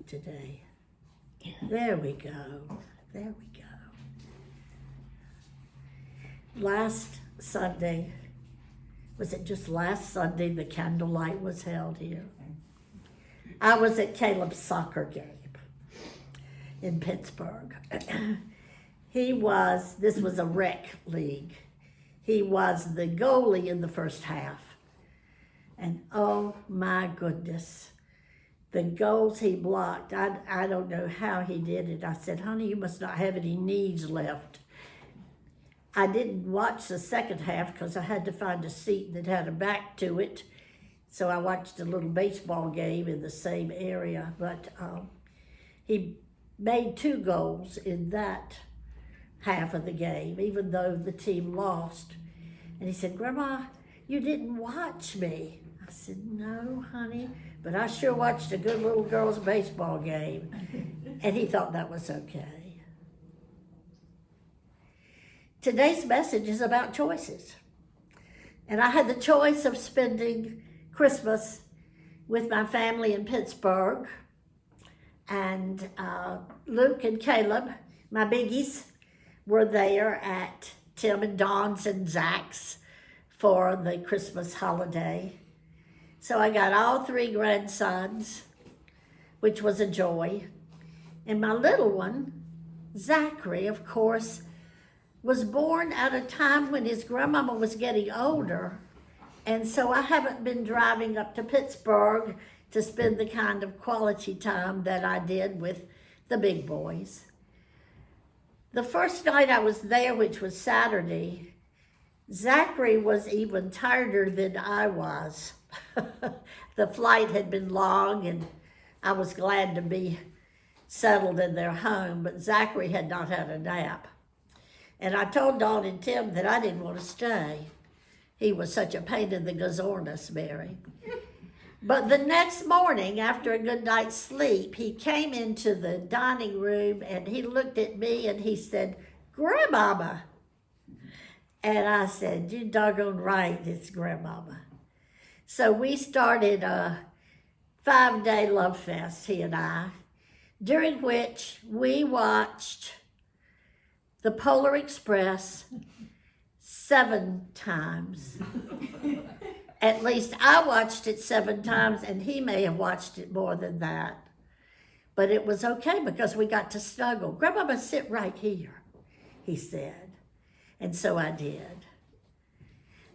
today. There we go. There we go. Last Sunday, was it just last Sunday, the candlelight was held here? I was at Caleb's soccer game in Pittsburgh. This was a rec league. He was the goalie in the first half. And oh my goodness, the goals he blocked, I don't know how he did it. I said, honey, you must not have any knees left. I didn't watch the second half because I had to find a seat that had a back to it. So I watched a little baseball game in the same area. But he made 2 goals in that half of the game, even though the team lost. And he said, Grandma, you didn't watch me. I said, no, honey, but I sure watched a good little girls' baseball game. And he thought that was okay. Today's message is about choices. And I had the choice of spending Christmas with my family in Pittsburgh. And Luke and Caleb, my biggies, were there at Tim and Don's and Zach's for the Christmas holiday. So I got all 3 grandsons, which was a joy. And my little one, Zachary, of course, was born at a time when his grandmama was getting older. And so I haven't been driving up to Pittsburgh to spend the kind of quality time that I did with the big boys. The first night I was there, which was Saturday, Zachary was even tireder than I was. The flight had been long and I was glad to be settled in their home, but Zachary had not had a nap. And I told Dawn and Tim that I didn't want to stay. He was such a pain in the gazornus, Mary. But the next morning, after a good night's sleep, he came into the dining room and he looked at me and he said, Grandmama. And I said, you doggone right, it's Grandmama. So we started a 5-day love fest, he and I, during which we watched the Polar Express 7 times. At least I watched it 7 times, and he may have watched it more than that. But it was okay because we got to snuggle. Grandmama, sit right here, he said. And so I did.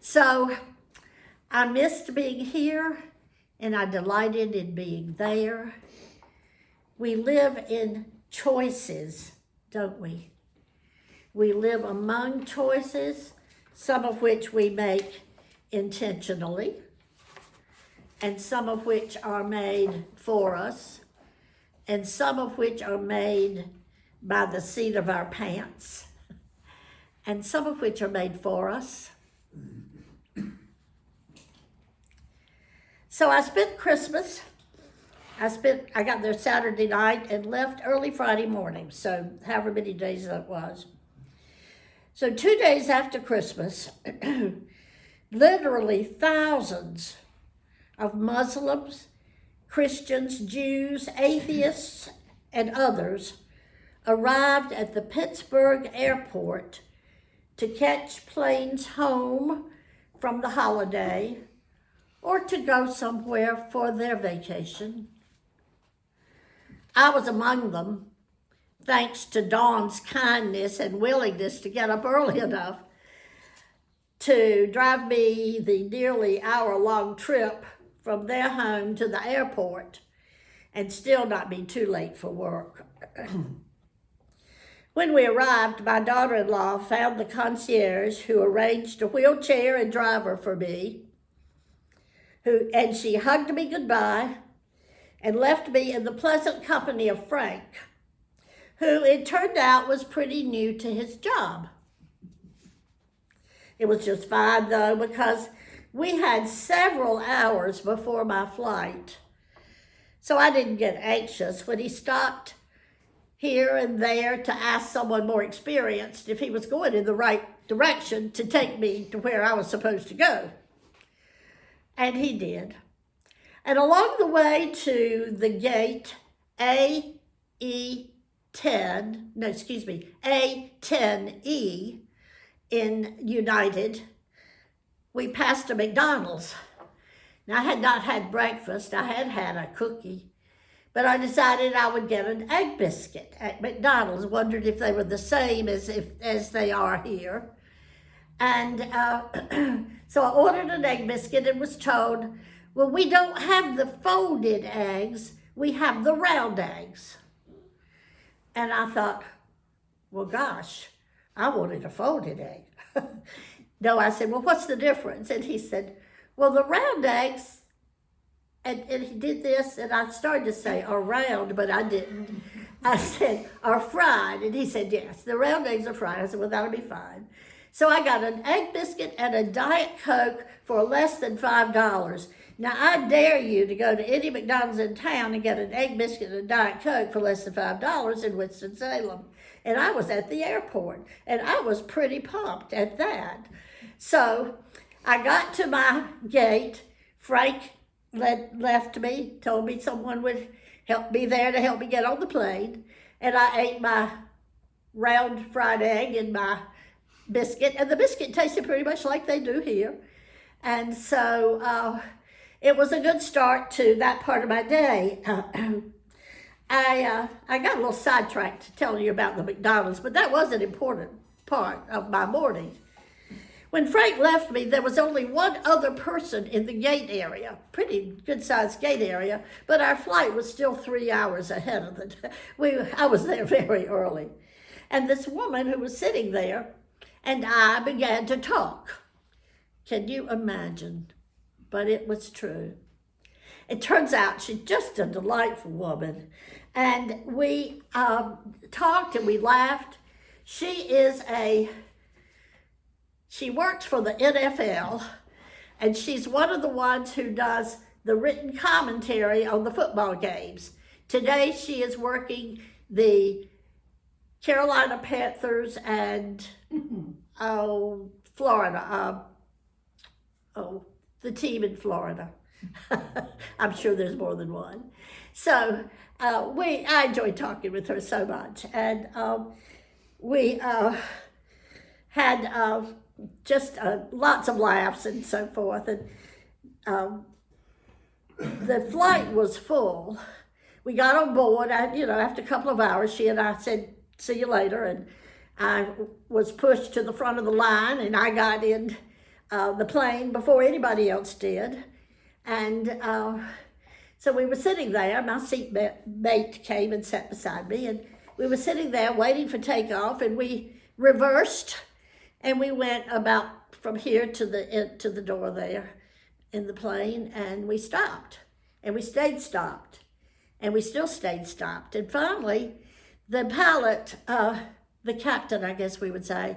So I missed being here, and I delighted in being there. We live in choices, don't we? We live among choices, some of which we make intentionally, and some of which are made for us, and some of which are made by the seat of our pants, and some of which are made for us. So I spent Christmas. I got there Saturday night and left early Friday morning, so however many days that was. So 2 days after Christmas, literally thousands of Muslims, Christians, Jews, atheists, and others arrived at the Pittsburgh airport to catch planes home from the holiday or to go somewhere for their vacation. I was among them, thanks to Dawn's kindness and willingness to get up early enough to drive me the nearly hour-long trip from their home to the airport and still not be too late for work. When we arrived, my daughter-in-law found the concierge who arranged a wheelchair and driver for me, and she hugged me goodbye and left me in the pleasant company of Frank, who it turned out was pretty new to his job. It was just fine though, because we had several hours before my flight. So I didn't get anxious when he stopped here and there to ask someone more experienced if he was going in the right direction to take me to where I was supposed to go. And he did. And along the way to the gate A10E in United, we passed a McDonald's. Now, I had not had breakfast. I had had a cookie, but I decided I would get an egg biscuit at McDonald's. Wondered if they were the same as they are here. And so I ordered an egg biscuit and was told, well, we don't have the folded eggs. We have the round eggs. And I thought, well, gosh, I wanted a folded egg. No, I said, well, what's the difference? And he said, well, the round eggs, and he did this, and I started to say are round, but I didn't. I said, are fried. And he said, yes, the round eggs are fried. I said, well, that'll be fine. So I got an egg biscuit and a Diet Coke for less than $5. Now, I dare you to go to any McDonald's in town and get an egg biscuit and a Diet Coke for less than $5 in Winston-Salem. And I was at the airport, and I was pretty pumped at that. So I got to my gate. Frank left me, told me someone would help me there to help me get on the plane. And I ate my round fried egg and my biscuit. And the biscuit tasted pretty much like they do here. And so it was a good start to that part of my day. I got a little sidetracked telling you about the McDonald's, but that was an important part of my morning. When Frank left me, there was only one other person in the gate area, pretty good-sized gate area, but our flight was still 3 hours ahead of it. I was there very early. And this woman who was sitting there and I began to talk. Can you imagine? But it was true. It turns out she's just a delightful woman. And we talked and we laughed. She works for the NFL, and she's one of the ones who does the written commentary on the football games. Today she is working the Carolina Panthers and Florida. The team in Florida. I'm sure there's more than one. So I enjoyed talking with her so much, and we had just lots of laughs and so forth. And the flight was full. We got on board. After a couple of hours, she and I said, "See you later," and I was pushed to the front of the line, and I got in the plane before anybody else did. And so we were sitting there. My seatmate came and sat beside me, and we were sitting there waiting for takeoff, and we reversed, and we went about from here to the door there in the plane, and we stopped, and we stayed stopped, and we still stayed stopped. And finally, the pilot, the captain, I guess we would say,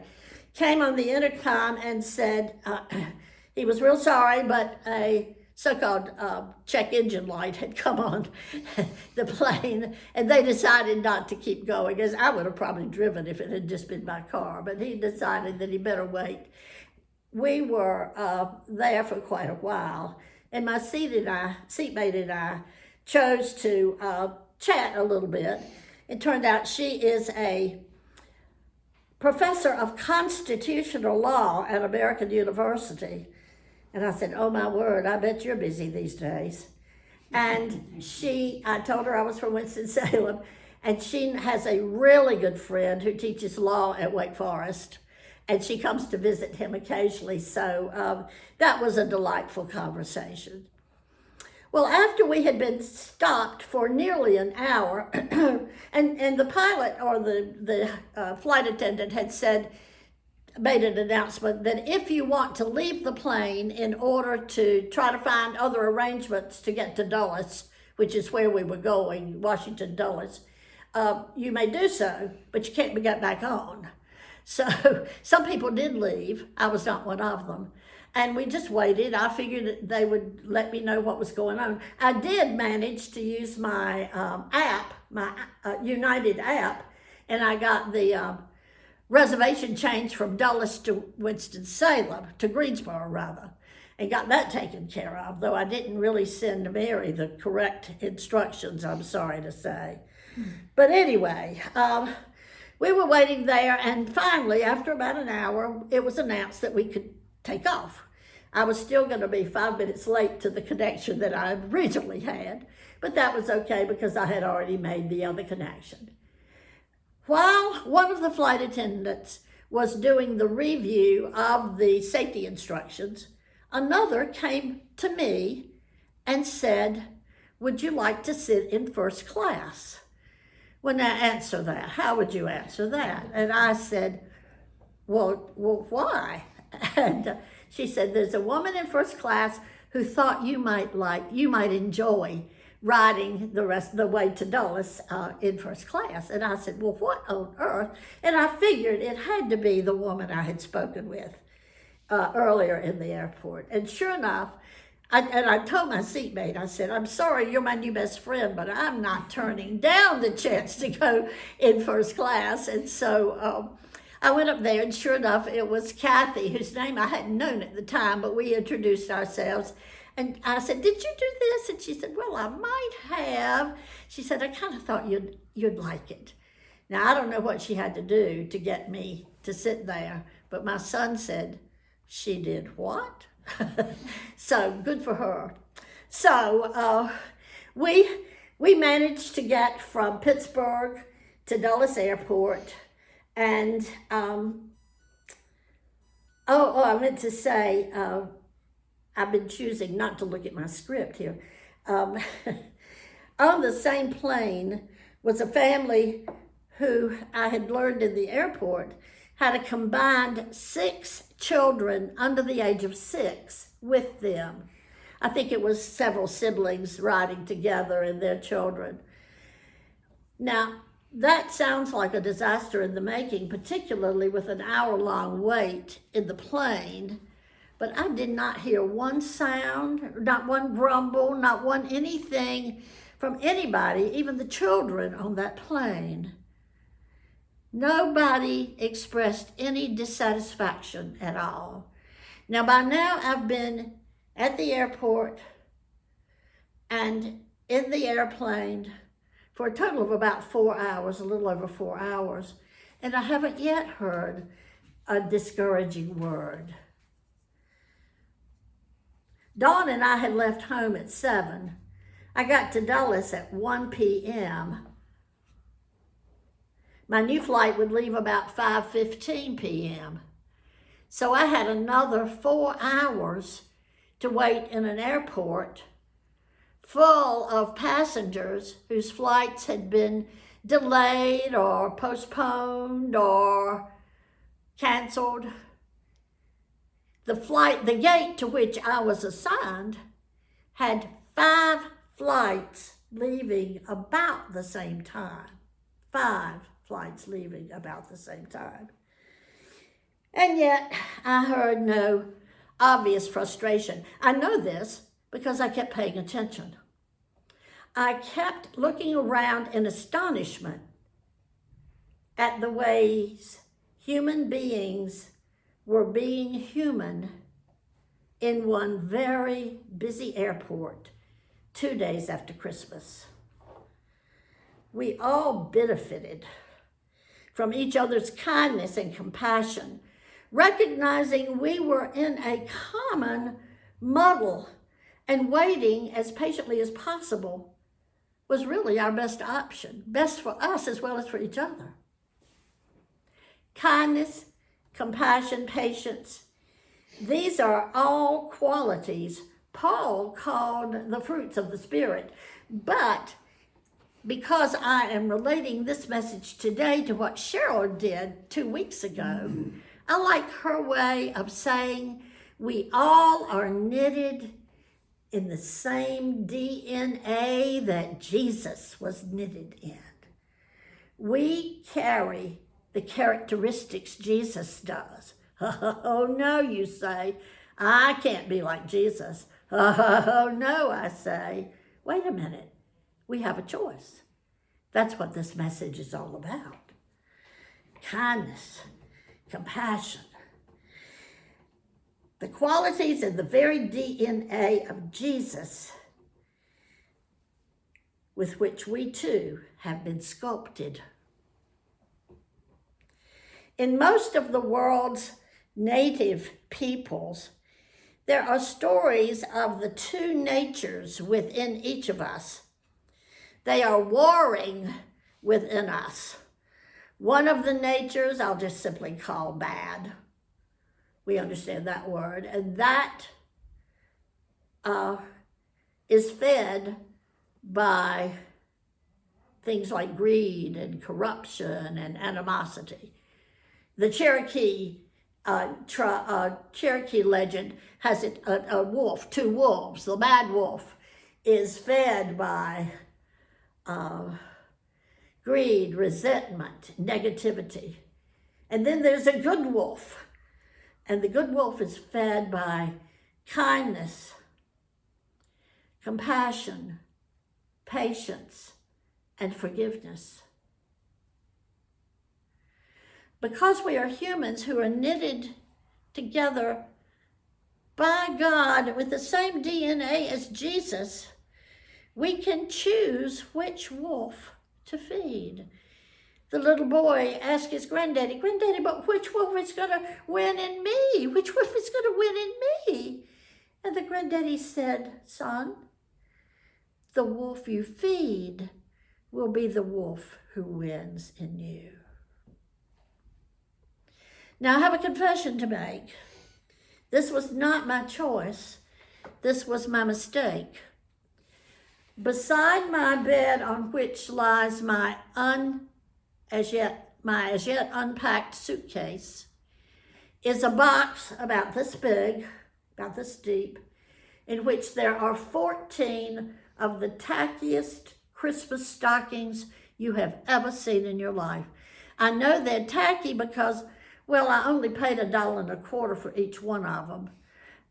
came on the intercom and said he was real sorry, but a so-called check engine light had come on the plane, and they decided not to keep going, as I would have probably driven if it had just been my car, but he decided that he better wait. We were there for quite a while, and my seatmate and I chose to chat a little bit. It turned out she is a professor of constitutional law at American University. And I said, oh my word, I bet you're busy these days. And I told her I was from Winston-Salem, and she has a really good friend who teaches law at Wake Forest, and she comes to visit him occasionally. So that was a delightful conversation. Well, after we had been stopped for nearly an hour, and the pilot or the flight attendant had made an announcement that if you want to leave the plane in order to try to find other arrangements to get to Dulles, which is where we were going, Washington Dulles, you may do so, but you can't get back on. So some people did leave. I was not one of them. And we just waited. I figured that they would let me know what was going on. I did manage to use my app, my United app, and I got the reservation change from Dulles to Winston-Salem, to Greensboro rather. and got that taken care of, though I didn't really send Mary the correct instructions, I'm sorry to say. But anyway, we were waiting there, and finally, after about an hour, it was announced that we could take off. I was still going to be 5 minutes late to the connection that I originally had, but that was okay because I had already made the other connection. While one of the flight attendants was doing the review of the safety instructions, another came to me and said, "Would you like to sit in first class?" Well, now answer that. How would you answer that? And I said, well, why? And she said, "There's a woman in first class who thought you might enjoy riding the rest of the way to Dulles in first class." And I said, "Well, what on earth?" And I figured it had to be the woman I had spoken with earlier in the airport. And sure enough, I told my seatmate, I said, "I'm sorry, you're my new best friend, but I'm not turning down the chance to go in first class." And so I went up there, and sure enough, it was Kathy, whose name I hadn't known at the time, but we introduced ourselves. And I said, "Did you do this?" And she said, "Well, I might have." She said, "I kind of thought you'd like it." Now, I don't know what she had to do to get me to sit there, but my son said, "She did what?" So good for her. So we managed to get from Pittsburgh to Dulles Airport, and I meant to say, I've been choosing not to look at my script here. On the same plane was a family who I had learned in the airport had a combined 6 children under the age of 6 with them. I think it was several siblings riding together and their children. Now, that sounds like a disaster in the making, particularly with an hour-long wait in the plane. But I did not hear one sound, not one grumble, not one anything from anybody, even the children on that plane. Nobody expressed any dissatisfaction at all. Now, by now, I've been at the airport and in the airplane for a total of about 4 hours, a little over 4 hours, and I haven't yet heard a discouraging word. Dawn and I had left home at 7. I got to Dulles at 1 p.m. My new flight would leave about 5:15 p.m. So I had another 4 hours to wait in an airport full of passengers whose flights had been delayed or postponed or canceled. The gate to which I was assigned had 5 flights leaving about the same time. 5 flights leaving about the same time. And yet, I heard no obvious frustration. I know this because I kept paying attention. I kept looking around in astonishment at the ways human beings were being human in one very busy airport 2 days after Christmas. We all benefited from each other's kindness and compassion, recognizing we were in a common muddle, and waiting as patiently as possible was really our best option, best for us as well as for each other. Kindness, compassion, patience, these are all qualities Paul called the fruits of the Spirit. But because I am relating this message today to what Cheryl did 2 weeks ago, I like her way of saying we all are knitted in the same DNA that Jesus was knitted in. We carry the characteristics Jesus does. Oh no, you say, I can't be like Jesus. Oh no, I say, wait a minute, we have a choice. That's what this message is all about. Kindness, compassion. the qualities and the very DNA of Jesus with which we too have been sculpted. In most of the world's native peoples, there are stories of the two natures within each of us. They are warring within us. One of the natures I'll just simply call bad. We understand that word. And that is fed by things like greed and corruption and animosity. The Cherokee legend has a wolf, two wolves. The bad wolf is fed by greed, resentment, negativity. And then there's a good wolf. And the good wolf is fed by kindness, compassion, patience, and forgiveness. Because we are humans who are knitted together by God with the same DNA as Jesus, we can choose which wolf to feed. The little boy asked his granddaddy, "Granddaddy, but which wolf is going to win in me? Which wolf is going to win in me?" And the granddaddy said, "Son, the wolf you feed will be the wolf who wins in you." Now I have a confession to make. This was not my choice. This was my mistake. Beside my bed on which lies my as yet unpacked suitcase is a box about this big, about this deep, in which there are 14 of the tackiest Christmas stockings you have ever seen in your life. I know they're tacky because, well, I only paid $1.25 for each one of them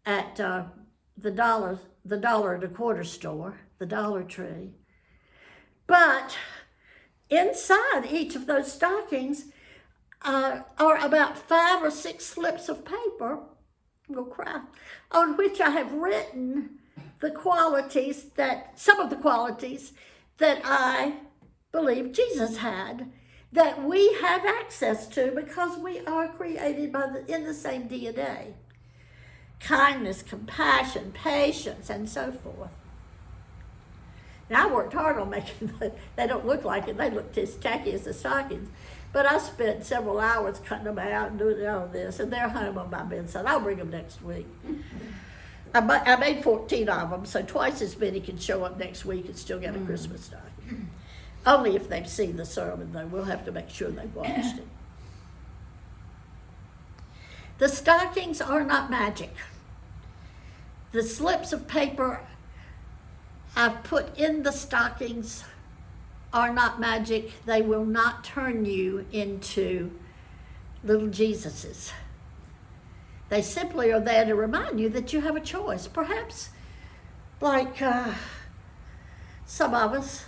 at the dollar and a quarter store, the Dollar Tree. But inside each of those stockings are about 5 or 6 slips of paper, I'm gonna cry, on which I have written some of the qualities that I believe Jesus had, that we have access to because we are created in the same DNA. Kindness, compassion, patience, and so forth. Now, I worked hard on making they don't look like it. They look as tacky as the stockings. But I spent several hours cutting them out and doing all this, and they're home on my bedside. I'll bring them next week. I made 14 of them, so twice as many can show up next week and still get a Christmas stocking. Only if they've seen the sermon, though. We'll have to make sure they've watched it. The stockings are not magic. The slips of paper I've put in the stockings are not magic. They will not turn you into little Jesuses. They simply are there to remind you that you have a choice. Perhaps, like some of us,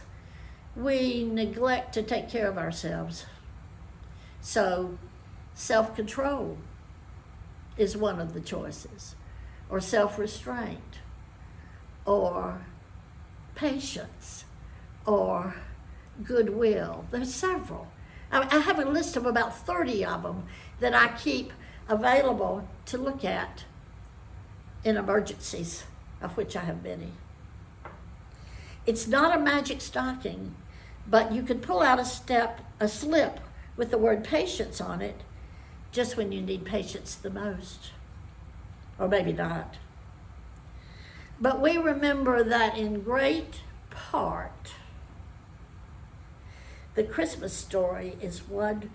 we neglect to take care of ourselves. So self-control is one of the choices, or self-restraint, or patience, or goodwill. There's several. I have a list of about 30 of them that I keep available to look at in emergencies, of which I have many. It's not a magic stocking, but you could pull out a slip with the word patience on it just when you need patience the most, or maybe not. But we remember that in great part, the Christmas story is one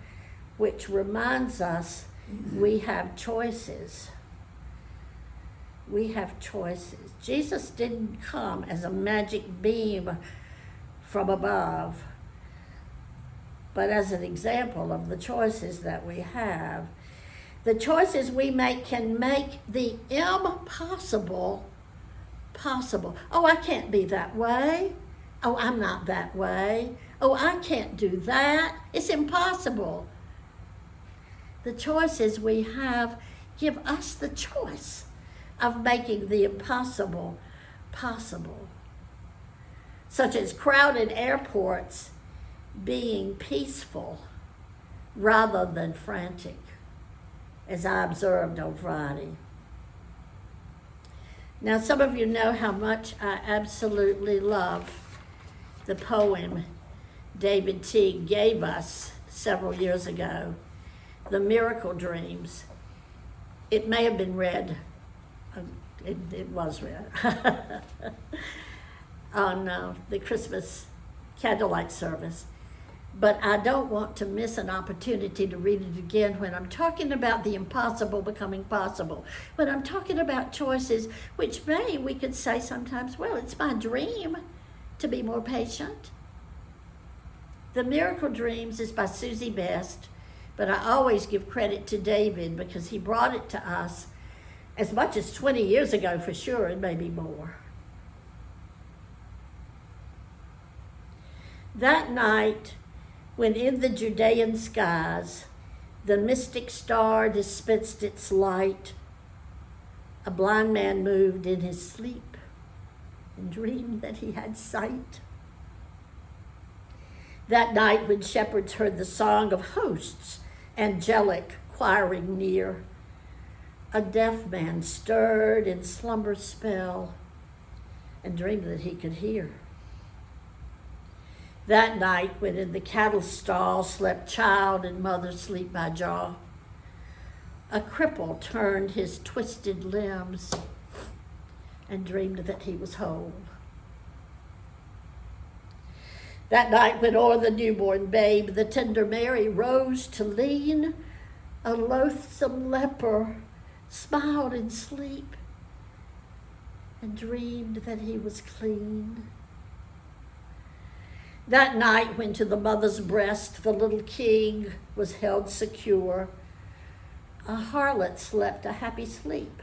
which reminds us we have choices. We have choices. Jesus didn't come as a magic beam from above, but as an example of the choices that we have. The choices we make can make the impossible possible. Oh, I can't be that way. Oh, I'm not that way. Oh, I can't do that. It's impossible. The choices we have give us the choice of making the impossible possible, such as crowded airports being peaceful rather than frantic, as I observed on Friday. Now, some of you know how much I absolutely love the poem David Teague gave us several years ago, The Miracle Dreams. It may have been read, it was read, on the Christmas candlelight service. But I don't want to miss an opportunity to read it again when I'm talking about the impossible becoming possible. When I'm talking about choices, which we could say sometimes, well, it's my dream to be more patient. The Miracle Dreams is by Susie Best, but I always give credit to David because he brought it to us as much as 20 years ago for sure, and maybe more. That night, when in the Judean skies the mystic star dispensed its light, a blind man moved in his sleep and dreamed that he had sight. That night when shepherds heard the song of hosts, angelic choiring near, a deaf man stirred in slumber's spell and dreamed that he could hear. That night when in the cattle stall slept child and mother sleep by jaw, a cripple turned his twisted limbs and dreamed that he was whole. That night when o'er the newborn babe the tender Mary rose to lean, a loathsome leper smiled in sleep and dreamed that he was clean. That night when to the mother's breast the little king was held secure, a harlot slept a happy sleep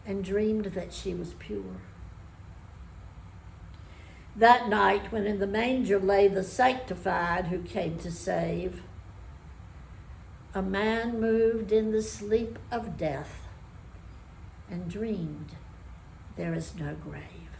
and dreamed that she was pure. That night when in the manger lay the sanctified who came to save, a man moved in the sleep of death and dreamed there is no grave.